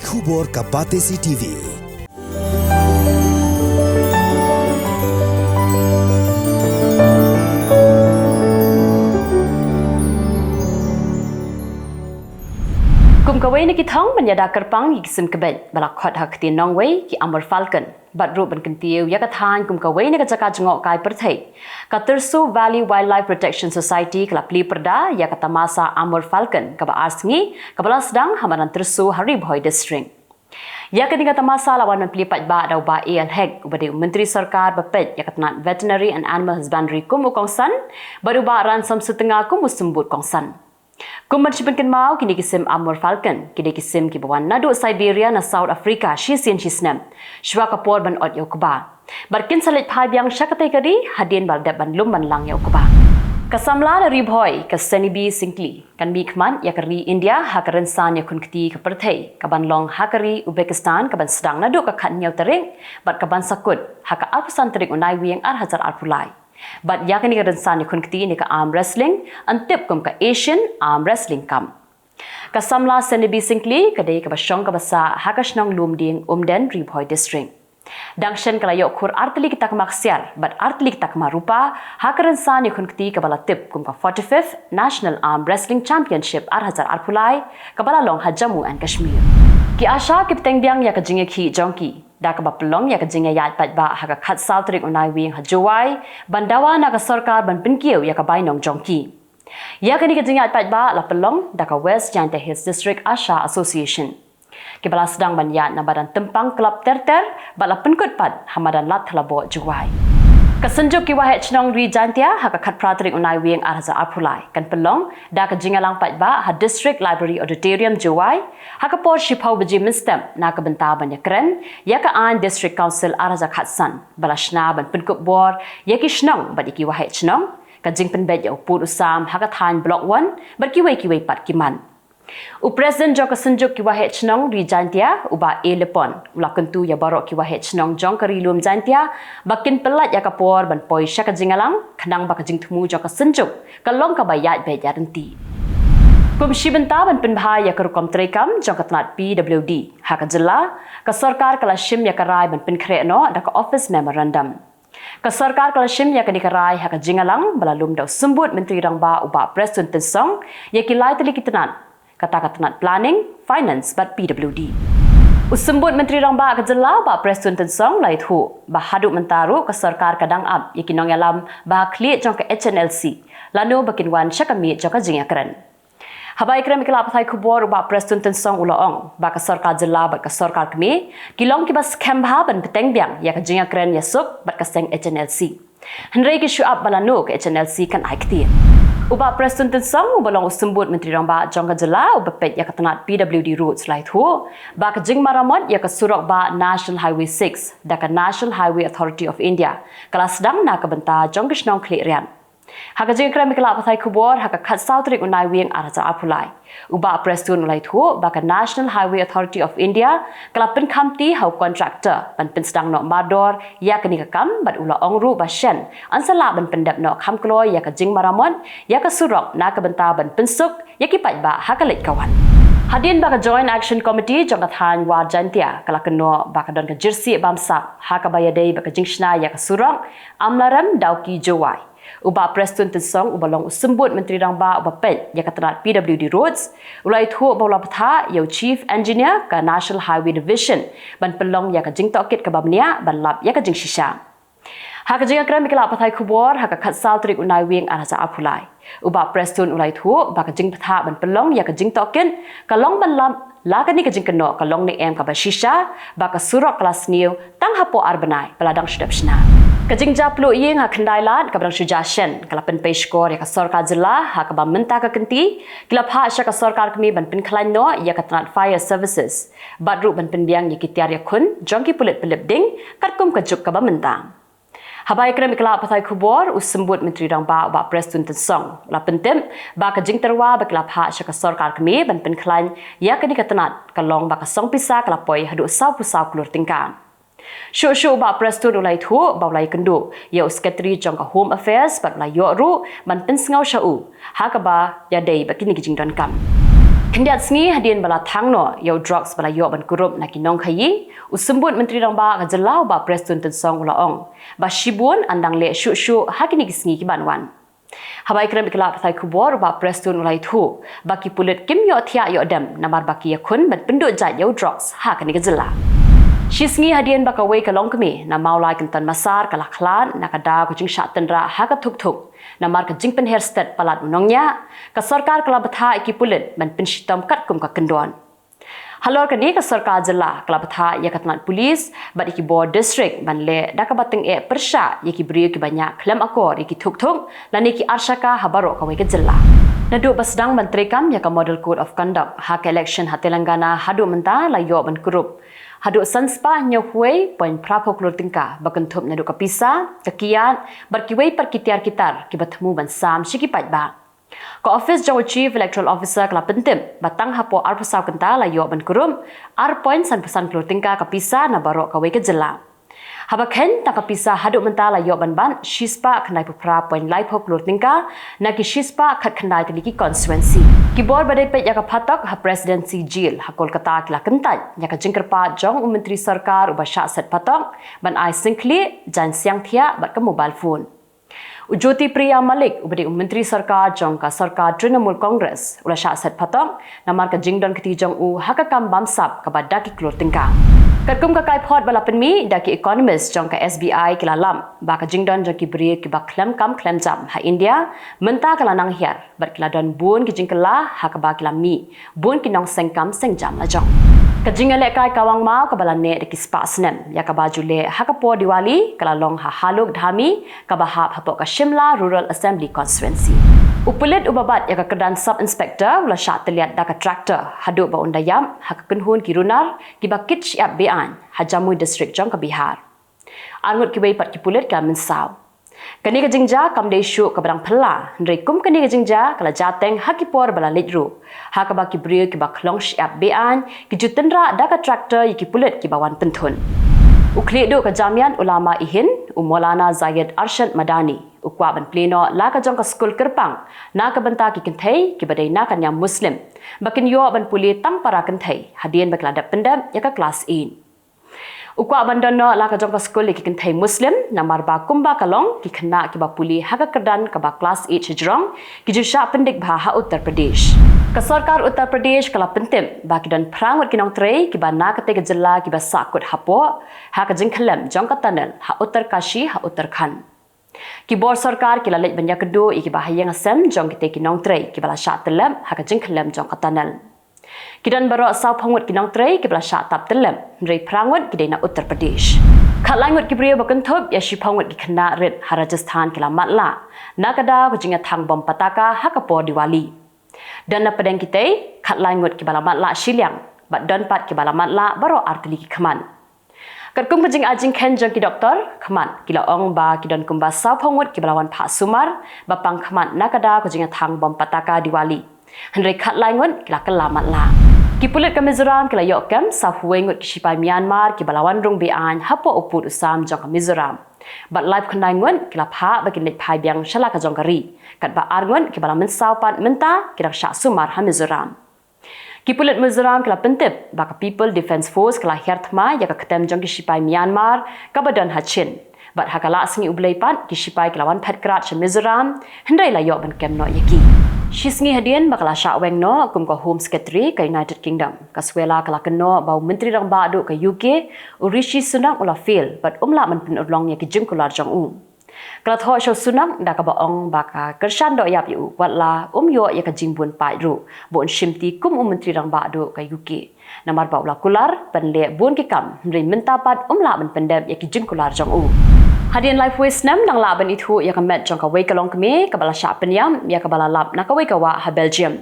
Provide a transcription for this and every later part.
Khubor ka Pyrthei TV. Kawai ni kitang menyada kerpang yi kisim kebet balak khot hak ti Naiwieng ki amor falcon bat ru ban kentiu ya kathan kawai ni kajaka jengok kai Pyrthei ka Tersu Valley Wildlife Protection Society kala pli perda ya kata masa amor falcon ka ba arsngi ka bala sedang hamaran Tersu Haribhoi district ya ketika masa lawan mempli ba dau ba al hek ubade menteri sarkar bapet ya katnat veterinary and animal husbandry kum ukongsan baru ba ransom setengah kum musembut kongsan Kuman sipan mau kini kisim amor falcon kini kisim ki bawan nadu Siberia na South Africa shisian shisnam shwa kapor ban ot yokuba barkin salit phabyang shakatai kari hadien baldab ban lum ban lang yokuba kasamla na ribhoi ka senibi singli kan mikman ya kari India hakaran san ya kunkti ka Pyrthei ka ban long hakari Uzbekistan ka ban sedang nadu ka khat nyau tering bat ka ban sakut haka alpusan tering Naiwieng ar hazar alpulai But yakni ka rinsan ni kunkti ni ka arm wrestling antip kum ka Asian arm wrestling kam. Kasamla senibi singli kadai ka basyong ka basa hakashnong lumding umden Ribhoi district. Dangshen kalayo kur artli kita kamaksiar but artli kita kamarupa hakarinsan ni kunkti ka balatip kum ka 45th National Arm Wrestling Championship ar hazar alpulai ka balalong ha Jammu and Kashmir. Ki asha ki petengbiang ya ka jinge ki jongki da ka bapelong ya ka jinge yat pat ba ha ka khat sal trik Naiwieng ha Jowai bandawa na ka sarkar ban pinkiu ya ka bainong jongki ya ka ni ka jinge yat pat ba la pelong da ka West Janta Hills District Asha Association ki bala sedang ban yat na badan tempang kelab terter bala penkut pat hamadan lat thalabo Jowai Kasenjuk ki wahet chnong ri jantia ha ka khat pratrik Naiwieng ar hazar alpulai kan pelong da ka jingalang pat ba ha District Library Auditorium Jowai ha ka por shipau beji minstem na ka benta ban ya kren ya ka an District Council ar hazar khatsan bala shna ban penkut bor ya ki shnong bat ki wahet chnong ka jing penbet ya uput usam ha ka than block 1 bat ki wei pat ki man U President Jong Kasenjuk ki wahet chnong ri jantia uba e lepon ula kentu ya barok ki wahet chnong jong kari lum jantia bakin pelat ya kapor ban poi syak jingalang khnang ba jing thmu Jong Kasenjuk kalong ka bayat be yarenti Kum shibenta ban penbhai ya karukom trekam jong katnat PWD ha ka Jylla ka sarkar kala shim ya karai ban penkhre no da ka office memorandum ka sarkar kala shim ya ka dikarai ha ka jingalang balalum dau sembut menteri rangba uba President Tensong ya ki lai teli kitnan kata-katanat planning, finance, but PWD. Usembut Menteri Rangba ke Jylla ba Presiden Tensong lai thu ba haduk mentaru ke sarkar kadang ab yakinong yalam ba kli jong ke HNLC lanu bakin wan syakami jong ka jingya keren. Habai kram ikla pathai Khubor ba Presiden Tensong ulaong ba ke sarkar Jylla ba ke sarkar kami kilong ki ba scam ba ban petengbiang ya ka jingya keren yasuk ba ka seng HNLC. Henry ki syuab balanu ke HNLC kan aikti. Uba Presiden Tensong ubalong usembut Menteri Rangba jong ka Jylla ubapet ya katanat PWD routes lai thu ba ka jing maramot ya ka surok ba National Highway 6 da ka National Highway Authority of India kala sedang na ka benta jong kisnong klian ha ka jing kram kala pathai Khubor ha ka khat sautrik Naiwieng ar hazar alpulai uba Presiden lai thu ba ka National Highway Authority of India kala pen khamti hau contractor ban pen sedang no mador ya ka ni ka kam bat ula ongru ba shen ansala ban pendap no kham kloi ya ka jing maramot ya ka surok na ka benta ban pensuk ya ki pat ba ha ka lek kawan Hadin ba ka Joint Action Committee jong ka than war jantia kala keno ba ka don ka jersey bamsak ha ka bayadei ba ka jingshna ya ka surok amlaram dauki Jowai Uba Presiden Tensong ubalong usembut Menteri Rangba uba pet ya katanat PWD roads ulai thu ba ula patha ya Chief Engineer ka National Highway Division ban pelong ya ka jing tokit ka babnia ban lap ya ka jing shisha ha ka jing akram ikla pathai Khubor ha ka khat sal trik Naiwieng ar hazar alpulai uba Presiden ulai thu ba ka jing patha ban pelong ya ka jing tokin ka long ban lap la ka ni ka jing keno ka long ni em ka ba shisha ba ka surok kelas new tang hapo arbanai peladang shudap shna Kajing japlu ieng ha kendai lat kabrang suggestion kala pen pay score ya ka sarkar Jylla ha ka ba menta ka kenti kila pha sya ka sarkar kami ban pen khlain no ya ka tanat fire services badru ban pen biang ya ki tiar ya khun jongki pulit pelip ding katkum ka juk ka ba menta Habai kram ikla pathai Khubor usembut Menteri Rangba ba Presiden Tensong la pentem ba ka jing terwa ba kila pha sya ka sarkar kami ban pen khlain ya ka ni ka tanat kalong ba ka song pisa kala poi hadu sau pusau klur tingkan Shu ba Presiden ulai thu ba ulai kendu ya Secretary jong ka Home Affairs ba ulai yo ru man pen sngau shau ha ka ba ya dei ba kini kijing don kam Kendiat sengi hadian bala thangno yau drugs bala yo ban kurup na kinong khayi usembut menteri rang ba ka Jylla ba presiden tensong ulaong ba shibun andang le shu hakini sengi ki banwan habai krem ikla Pyrthei Khubor ba presiden ulai thu baki pulit kim yo thia yo dem namar baki yakun ban penduk jat yau drugs hakini ka Jylla Shisngi hadian bakawai kalong kami na maulai kentan masar kalaklan na kada kucing syak tendra haka tuk na mar ka jingpen herstet palat unongnya ka sarkar kala batha iki pulit ban penshitam kat kum ka kendon halor kani ka sarkar Jylla kala batha ya katnat polis bat iki board district ban le daka bateng e persha yaki beri ki banyak klem akor iki tuk lan iki arshaka habaro kawai ka Jylla Nadu basdang menteri kam ya ka model code of conduct hak election ha Telangana hadu menta layo ban kurup hadu sanspa nyohuai poin prapo klur tingka bakentup nadu kapisa kakian berkiwai perkitiar kitar kibatmu ban sam shikipat ba ko office jong chief electoral officer kala pentim batang hapo arpasau kenta layo ban kurum poin san pesan klur tingka kapisa na barok kawai ke Jylla Habaken tak kapisa hadu menta layo ban shispa kanai pupra poin lai pop klur tingka na ki shispa khat kanai teliki constituency Khubor badai pet yaka patok ha presidency Jylla ha Kolkata kila kentat yaka jingkerpa jong menteri sarkar uba syak set patok ban ai singkli jan siang thia bat ka mobile phone Ujoti Priya Malik ubadi menteri sarkar jong ka sarkar Trinamool Congress ula syak set patok namar ka jingdon keti jong u ha ka kam bamsap ka badaki klur tingka Katkum ka kai pot bala penmi daki economist jong ka SBI kila lam ba ka jingdon jong ki beri ki ba klem jam ha India menta kala nang hiar bat kila don bun ki jingkela ha ka ba kila mi bun ki nong sengkam sengjam la jong ka jingale kai kawang mau ka bala ne daki spa snem ya ka baju le ha ka po Diwali kala long ha haluk dhami ka ba hap ha ka Shimla Rural Assembly Constituency Upulit ubabat ya ka kedan sub inspector ula syak terlihat daka tractor hadu ba undayam ha ka kenhun ki runar ki ba kit syiap bean ha Jamui district jong ka Bihar Angut ki bai pat ki pulit ka mensau Kani ka jingja kam de syu ka barang phela ndrei kum kani ka jingja kala jateng ha ki por bala litru ha ka ba ki bri ki ba khlong syiap bean ki jutendra daka tractor ki pulit ki bawan penthun Ukli do ka jamian ulama ihin Maulana Zaid Arshad Madani ukwa ban pleno la ka jong ka skul kerpang na ka banta ki kenthei ki badai na kan yang muslim bakin yo ban puli tang para kenthei hadien bakla dap pendam ya ka kelas in ukwa ban dono la ka jong ka skul ki kenthei muslim namar ba kumba kalong ki khna ki ba puli ha ka kedan ka ba kelas 8 hijrong ki ju sha pendik bha ha Uttar Pradesh ka sarkar Uttar Pradesh kala pentim ba ki dan prangut ki nong trei ki ba na ka te ka Jylla ki ba sakut hapo ha ka jingkhlem jong ka tunnel ha Uttar Kashi ha Uttarakhand Khubor sarkar kila lej banyak kedu iki bahayang asem jong kite kinong trei kibala syak telem haka jingklem jong katanal Kidan barok sau pangut kinong trei kibala syak tap telem nrei prangut kidai na Uttar Pradesh Khatlangut kibriya bakentup ya shi pangut ki khna rit ha Rajasthan kila matla nakada kujinga thang bom pataka haka por Diwali Dan na pedeng kite khatlangut kibala matla Shiliang bat don pat kibala matla barok artili ki khaman Katkum kejing ajing ken jong ki doktor khaman kila ong ba ki don kumba sau pangut ki balawan Pak Sumar bapang khaman nakada kejing thang bom pataka Diwali Henry khatlangut kila kelamat la Ki pulit ka Mizoram kila yokem sa huwengut ki sipai Myanmar ki balawan rong bean hapo uput usam jong ka Mizoram bat live khanlangut kila pha bakin lek phai biang shala ka jong kari kat ba arngut ki balaman sau pat menta kila Pak Sumar ha Mizoram Kipulit Mizoram kala pentip baka People Defence Force kala hertma ya ka ketem jong ki sipai Myanmar ka badan hachin bat hakala singi ublai pat ki sipai kelawan phetkrat che Mizoram hendai la yo ban kem no yaki Shisngi hadian bakala Naiwieng no kum ko Home Secretary ka United Kingdom ka swela kala keno bau menteri rang ba do ka UK Rishi Sunak ula fil bat umla man pin udlong ya ki jingkular jong Kala tho show Sunak da ka baong baka kershan do yap yu watla yo ya ka jingbun pai ru bon shimti kum menteri rang ba do ka UK namar ba ula kular ban le bon ki kam ri menta pat la ban pendem ya ki jingkular jong Hadian life waste nam nang la ban itu ya ka met jong ka wei kalong keme ka bala sha penyam ya ka bala lap na ka wei ka wa ha Belgium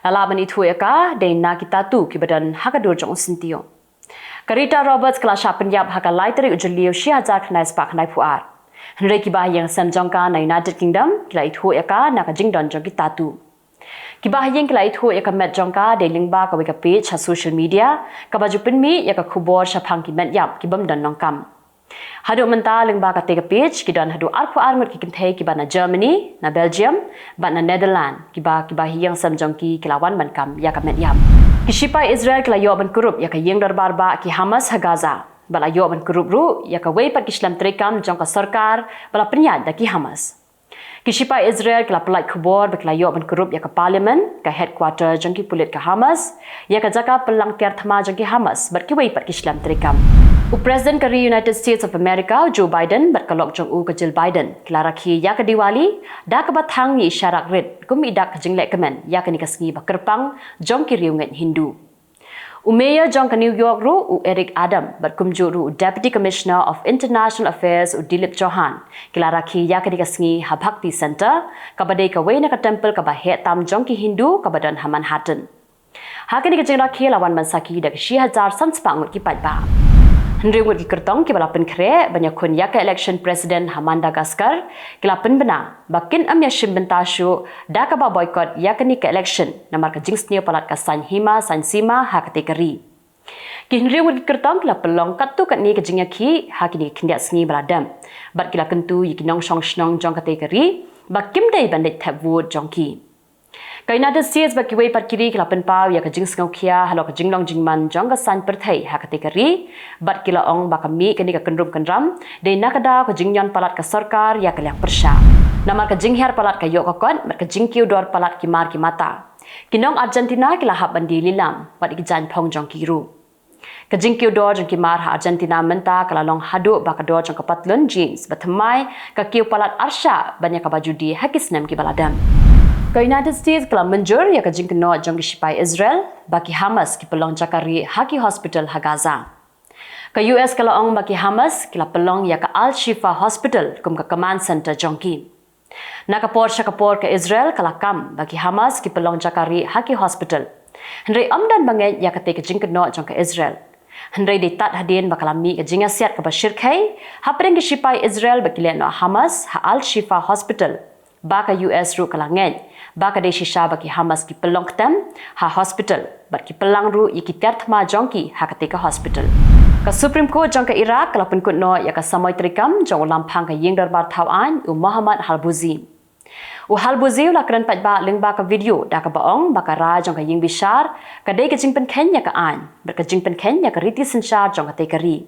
la ban itu ya ka de na kita tu ki badan ha ka dur jong sintio Karita Roberts kala sha penyap ha ka laiteri ujulio shi hajar khnai spa khnai puar Henry ki bahayang sam jong ka na United Kingdom kila itu ya ka na ka jingdon jong ki tatu ki bahayang kila itu ya ka met jong ka de lingba ka wei ka page ha social media ka baju penmi ya ka Khubor sha phang ki met yap ki bam dan nong kam Hadu mentah lengba kate pitch kidan hadu arpu arngut ki kentei ki bana Germany, na Belgium, bana Netherlands, kiba hiyang samjongki kilawan bankam ya kamet yam. Kishipai Israel kila yo ban kurup ya ka yeng darbar ba ki Hamas ha Gaza. Bala yo ban kurup ru ya ka wei pat kislam trekam jong ka sarkar bala penyat da ki Hamas. Kishipai Israel kila pelai Khubor bekila yo ban kurup ya ka parliament ka headquarter jong ki pulit ka Hamas ya ka jaka pelang tiar thama jong ki Hamas ber ki wei pat kislam trekam. Presiden kari United States of America Joe Biden berkelok jong ke Jill Biden kila rakhi ya ka Diwali da ka bathang ni isyarat red kum idak ka jinglek kemen ya ka ni kasngi bakerpang jong ki riunget Hindu. Mayor jong ka New York ru Eric Adam berkumju ru Deputy Commissioner of International Affairs Dilip Chauhan kila rakhi ya ka ni kasngi Habakti Center ka badai ka wei na ka temple ka bahet tam jong ki Hindu ka badan Manhattan. Hakini ka jing rakhi lawan mansaki da ka 10,000 sanspang ki patba. Henry ki kertong ki balapan kre banyak kun ya ka election president Madagascar kila penbena bakin amya shimbentashu da ka ba boycott ya ka ni ka election namar ka jingsnio palat ka san hima san sima ha kategori ki Henry ki kertong kila pelong katu kat ni ka jingya ki ha ki ni kindia sngi baladam bat kila kentu yikinong shong shnong jong kategori bakim dai bandit tab vote jong ki ka United States baki wei pat kiri kila penpau ya ka jing sngau kia halo ka jinglong jingman jong ka san Pyrthei ha kategori bat kila ong bakami kani ka kendrum kendram de nakada ka jingyon palat ka sarkar ya ka liang persya namar ka jingher palat ka yo ka kon mar ka jingkiu dor palat ki mar ki mata kinong Argentina kila hab bandi lilam bat ki jan phong jong kiru ka jingkiu dor jong ki mar ha Argentina menta kala long hadu ba ka dor jong ka patlon jeans batmai ka kiu palat arsha banyak ka baju di hakisnem ki baladam. Ka United States kala menjur ya ka jingkeno jong kishipai Israel baki Hamas ki pelong jakari haki hospital ha Gaza. Ka US kala ong baki Hamas kila pelong ya ka Al Shifa Hospital kum ka command center jongki. Nakapor syakapor ka Israel kala kam baki Hamas ki pelong jakari haki hospital. Henry amdan banget ya ka te ka jingkeno jong ka Israel. Henry ditat hadin bakalami ka jinga siat ka bashir kai hapring kishipai Israel baki no Hamas ha Al Shifa Hospital. Baka US ru kalangen baka de shisha baki Hamas ki pelong ketem ha hospital bat ki pelang ru iki terthma jongki ha katika hospital ka Supreme Court jong ka Iraq kala pun kut no ya ka samoy trikam jong lampang ka yeng darbar thawan Muhammad Halbuzi Halbuzi la kran pat ba leng ba ka video da ka baong baka ra jong ka yeng bishar ka de ka jingpen Kenya ka an ber ka jingpen Kenya ka riti senshar jong ka te kari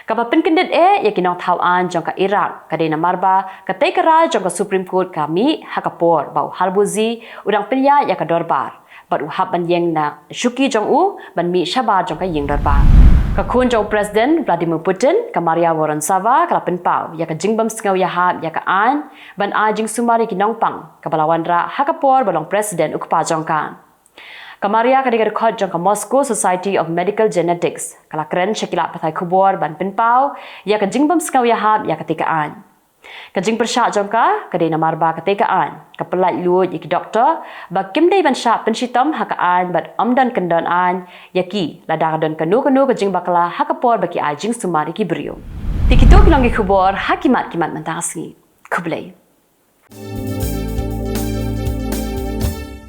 Kapapin kendit ya kinong thawan jong ka Iraq kadai na marba katay kara jong ka Supreme Court kami hakapor bau Halbuzi udang pilya ya ka dorbar bat uhab ban yeng na shuki jong ban mi shabar jong ka yeng dorbar ka kun jong President Vladimir Putin ka Maria Vorontsova kala penpau ya ka jingbam sngau ya hab ya ka an ban jing sumari kinong pang ka balawan ra hakapor balong President ukpa jong ka Kamaria kadigar khot jong ka Moscow Society of Medical Genetics kala kren shakila Pyrthei Khubor ban pinpau ya ka jingbam skau ya hab ya katikaan ka jing persha jong ka kadai na marba katikaan ka pelat lu iki doktor ba kimdai ban sha penshitam hakaan bat amdan kendon an yaki lada don kanu ka jing bakala hakapor baki jing sumari ki brio tikito kilongi Khubor hakimat kimat mantasngi kublai